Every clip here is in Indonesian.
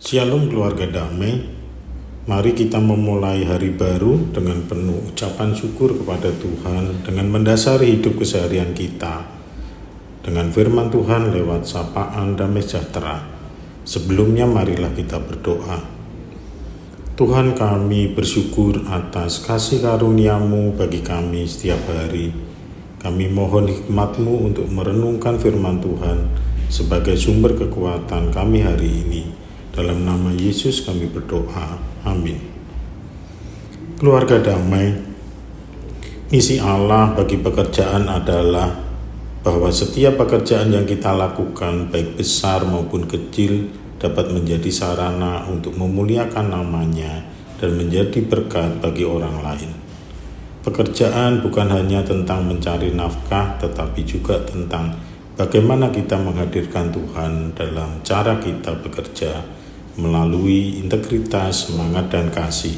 Shalom keluarga damai, mari kita memulai hari baru dengan penuh ucapan syukur kepada Tuhan dengan mendasari hidup keseharian kita dengan firman Tuhan lewat sapaan damai sejahtera. Sebelumnya marilah kita berdoa. Tuhan, kami bersyukur atas kasih karunia-Mu bagi kami setiap hari. Kami mohon hikmat-Mu untuk merenungkan firman Tuhan sebagai sumber kekuatan kami hari ini. Dalam nama Yesus kami berdoa, amin. Keluarga damai, misi Allah bagi pekerjaan adalah bahwa setiap pekerjaan yang kita lakukan, baik besar maupun kecil, dapat menjadi sarana untuk memuliakan namanya dan menjadi berkat bagi orang lain. Pekerjaan bukan hanya tentang mencari nafkah, tetapi juga tentang bagaimana kita menghadirkan Tuhan dalam cara kita bekerja, melalui integritas, semangat, dan kasih.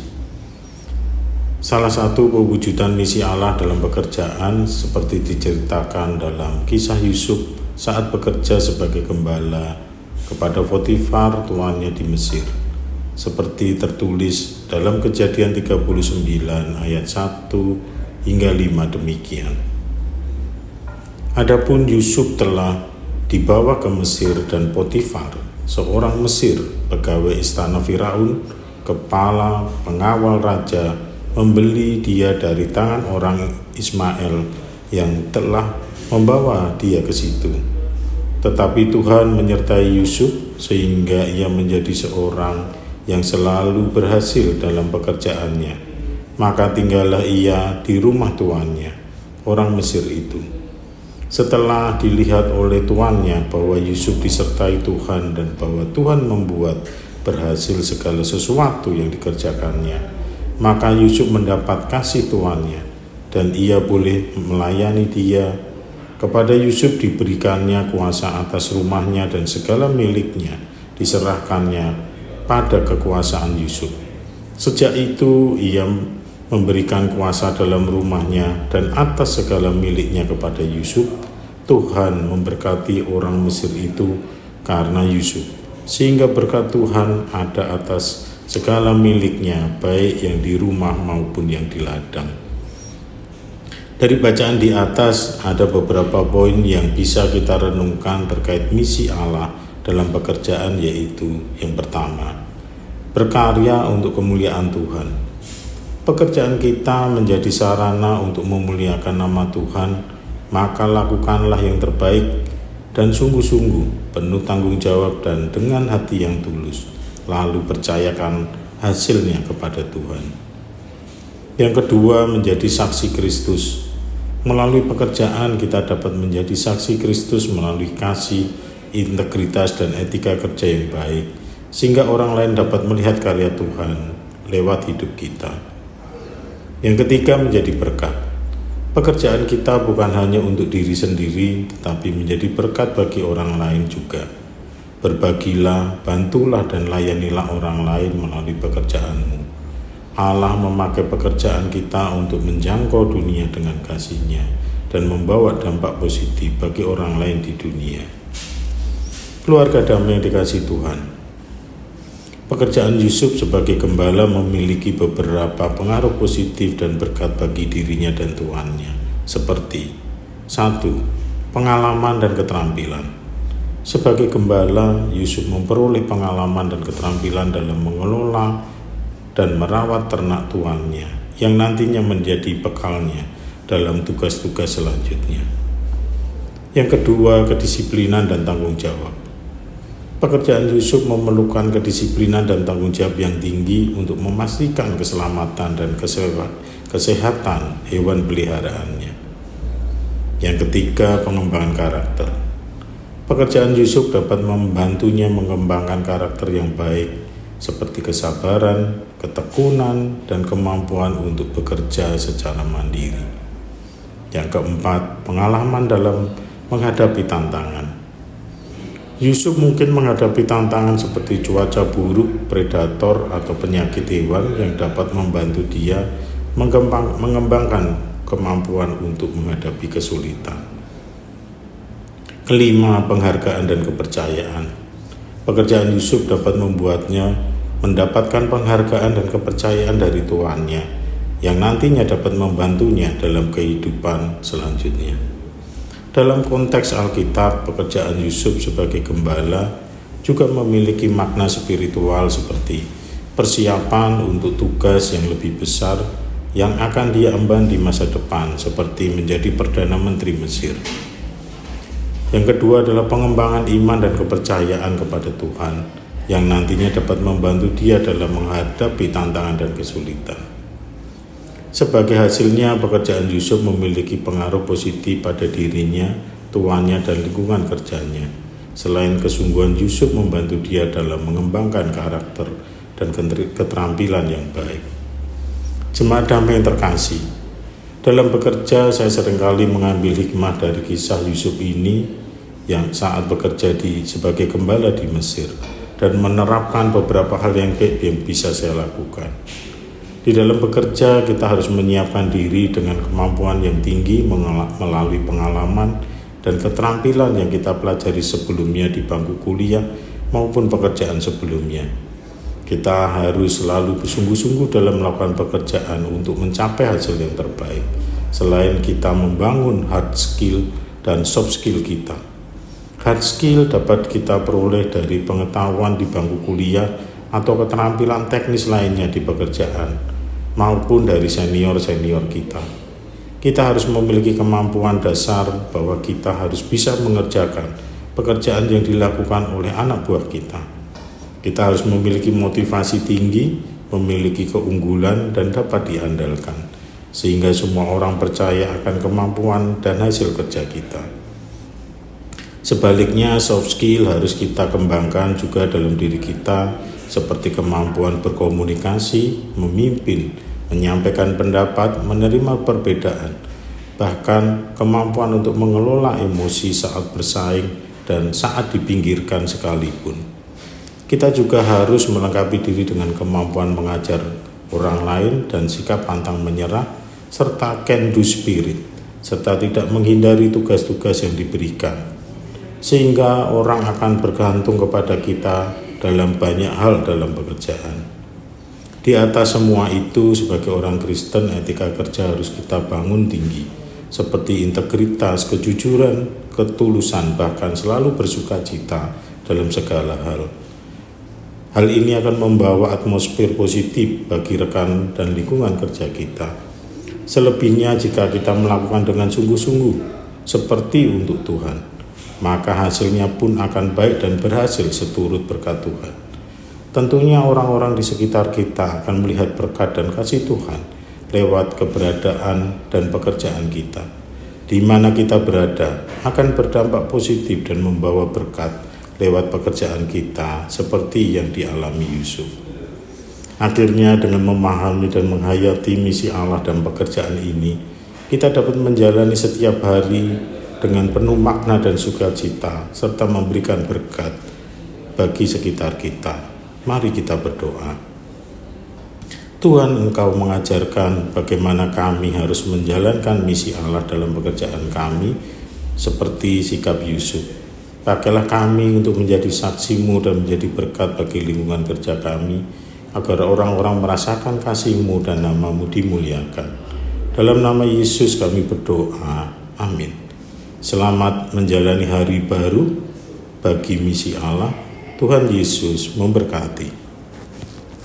Salah satu pewujudan misi Allah dalam pekerjaan seperti diceritakan dalam kisah Yusuf saat bekerja sebagai gembala kepada Potifar tuannya di Mesir, seperti tertulis dalam Kejadian 39 ayat 1 hingga 5 demikian. Adapun Yusuf telah dibawa ke Mesir dan Potifar, seorang Mesir, pegawai istana Firaun, kepala pengawal raja, membeli dia dari tangan orang Ismail yang telah membawa dia ke situ. Tetapi Tuhan menyertai Yusuf sehingga ia menjadi seorang yang selalu berhasil dalam pekerjaannya. Maka tinggallah ia di rumah tuannya, orang Mesir itu. Setelah dilihat oleh tuannya bahwa Yusuf disertai Tuhan dan bahwa Tuhan membuat berhasil segala sesuatu yang dikerjakannya, maka Yusuf mendapat kasih tuannya dan ia boleh melayani dia. Kepada Yusuf diberikannya kuasa atas rumahnya dan segala miliknya diserahkannya pada kekuasaan Yusuf. Sejak itu ia memberikan kuasa dalam rumahnya dan atas segala miliknya kepada Yusuf. Tuhan memberkati orang Mesir itu karena Yusuf, sehingga berkat Tuhan ada atas segala miliknya, baik yang di rumah maupun yang di ladang. Dari bacaan di atas ada beberapa poin yang bisa kita renungkan terkait misi Allah dalam pekerjaan, yaitu yang pertama, berkarya untuk kemuliaan Tuhan. Pekerjaan kita menjadi sarana untuk memuliakan nama Tuhan, maka lakukanlah yang terbaik dan sungguh-sungguh, penuh tanggung jawab dan dengan hati yang tulus, lalu percayakan hasilnya kepada Tuhan. Yang kedua, menjadi saksi Kristus. Melalui pekerjaan kita dapat menjadi saksi Kristus melalui kasih, integritas, dan etika kerja yang baik, sehingga orang lain dapat melihat karya Tuhan lewat hidup kita. Yang ketiga, menjadi berkat. Pekerjaan kita bukan hanya untuk diri sendiri, tetapi menjadi berkat bagi orang lain juga. Berbagilah, bantulah, dan layanilah orang lain melalui pekerjaanmu. Allah memakai pekerjaan kita untuk menjangkau dunia dengan kasih-Nya dan membawa dampak positif bagi orang lain di dunia. Keluarga damai yang dikasihi Tuhan, pekerjaan Yusuf sebagai gembala memiliki beberapa pengaruh positif dan berkat bagi dirinya dan tuannya, seperti 1. Pengalaman dan keterampilan. Sebagai gembala, Yusuf memperoleh pengalaman dan keterampilan dalam mengelola dan merawat ternak tuannya, yang nantinya menjadi bekalnya dalam tugas-tugas selanjutnya. Yang kedua, kedisiplinan dan tanggung jawab. Pekerjaan Yusuf memerlukan kedisiplinan dan tanggung jawab yang tinggi untuk memastikan keselamatan dan kesehatan hewan peliharaannya. Yang ketiga, pengembangan karakter. Pekerjaan Yusuf dapat membantunya mengembangkan karakter yang baik, seperti kesabaran, ketekunan, dan kemampuan untuk bekerja secara mandiri. Yang keempat, pengalaman dalam menghadapi tantangan. Yusuf mungkin menghadapi tantangan seperti cuaca buruk, predator, atau penyakit hewan yang dapat membantu dia mengembangkan kemampuan untuk menghadapi kesulitan. Kelima, penghargaan dan kepercayaan. Pekerjaan Yusuf dapat membuatnya mendapatkan penghargaan dan kepercayaan dari tuannya, yang nantinya dapat membantunya dalam kehidupan selanjutnya. Dalam konteks Alkitab, pekerjaan Yusuf sebagai gembala juga memiliki makna spiritual seperti persiapan untuk tugas yang lebih besar yang akan dia emban di masa depan, seperti menjadi Perdana Menteri Mesir. Yang kedua adalah pengembangan iman dan kepercayaan kepada Tuhan, yang nantinya dapat membantu dia dalam menghadapi tantangan dan kesulitan. Sebagai hasilnya, pekerjaan Yusuf memiliki pengaruh positif pada dirinya, tuannya, dan lingkungan kerjanya. Selain kesungguhan Yusuf membantu dia dalam mengembangkan karakter dan keterampilan yang baik. Jemaat damai yang terkasih, dalam bekerja saya seringkali mengambil hikmah dari kisah Yusuf ini yang saat bekerja sebagai gembala di Mesir, dan menerapkan beberapa hal yang baik yang bisa saya lakukan. Di dalam bekerja, kita harus menyiapkan diri dengan kemampuan yang tinggi melalui pengalaman dan keterampilan yang kita pelajari sebelumnya di bangku kuliah maupun pekerjaan sebelumnya. Kita harus selalu bersungguh-sungguh dalam melakukan pekerjaan untuk mencapai hasil yang terbaik, selain kita membangun hard skill dan soft skill kita. Hard skill dapat kita peroleh dari pengetahuan di bangku kuliah atau keterampilan teknis lainnya di pekerjaan, maupun dari senior-senior kita. Kita harus memiliki kemampuan dasar bahwa kita harus bisa mengerjakan pekerjaan yang dilakukan oleh anak buah kita. Kita harus memiliki motivasi tinggi, memiliki keunggulan, dan dapat diandalkan, sehingga semua orang percaya akan kemampuan dan hasil kerja kita. Sebaliknya, soft skill harus kita kembangkan juga dalam diri kita, seperti kemampuan berkomunikasi, memimpin, menyampaikan pendapat, menerima perbedaan, bahkan kemampuan untuk mengelola emosi saat bersaing dan saat dipinggirkan sekalipun. Kita juga harus melengkapi diri dengan kemampuan mengajar orang lain dan sikap pantang menyerah, serta can-do spirit, serta tidak menghindari tugas-tugas yang diberikan, sehingga orang akan bergantung kepada kita dalam banyak hal dalam pekerjaan. Di atas semua itu, sebagai orang Kristen, etika kerja harus kita bangun tinggi, seperti integritas, kejujuran, ketulusan, bahkan selalu bersuka cita dalam segala hal. Hal ini akan membawa atmosfer positif bagi rekan dan lingkungan kerja kita. Selebihnya, jika kita melakukan dengan sungguh-sungguh seperti untuk Tuhan, maka hasilnya pun akan baik dan berhasil seturut berkat Tuhan. Tentunya orang-orang di sekitar kita akan melihat berkat dan kasih Tuhan lewat keberadaan dan pekerjaan kita. Di mana kita berada akan berdampak positif dan membawa berkat lewat pekerjaan kita, seperti yang dialami Yusuf. Akhirnya, dengan memahami dan menghayati misi Allah dan pekerjaan ini, kita dapat menjalani setiap hari dengan penuh makna dan sukacita, serta memberikan berkat bagi sekitar kita. Mari kita berdoa. Tuhan, Engkau mengajarkan bagaimana kami harus menjalankan misi Allah dalam pekerjaan kami, seperti sikap Yusuf. Pakailah kami untuk menjadi saksi-Mu dan menjadi berkat bagi lingkungan kerja kami, agar orang-orang merasakan kasih-Mu dan nama-Mu dimuliakan. Dalam nama Yesus kami berdoa. Amin. Selamat menjalani hari baru bagi misi Allah. Tuhan Yesus memberkati.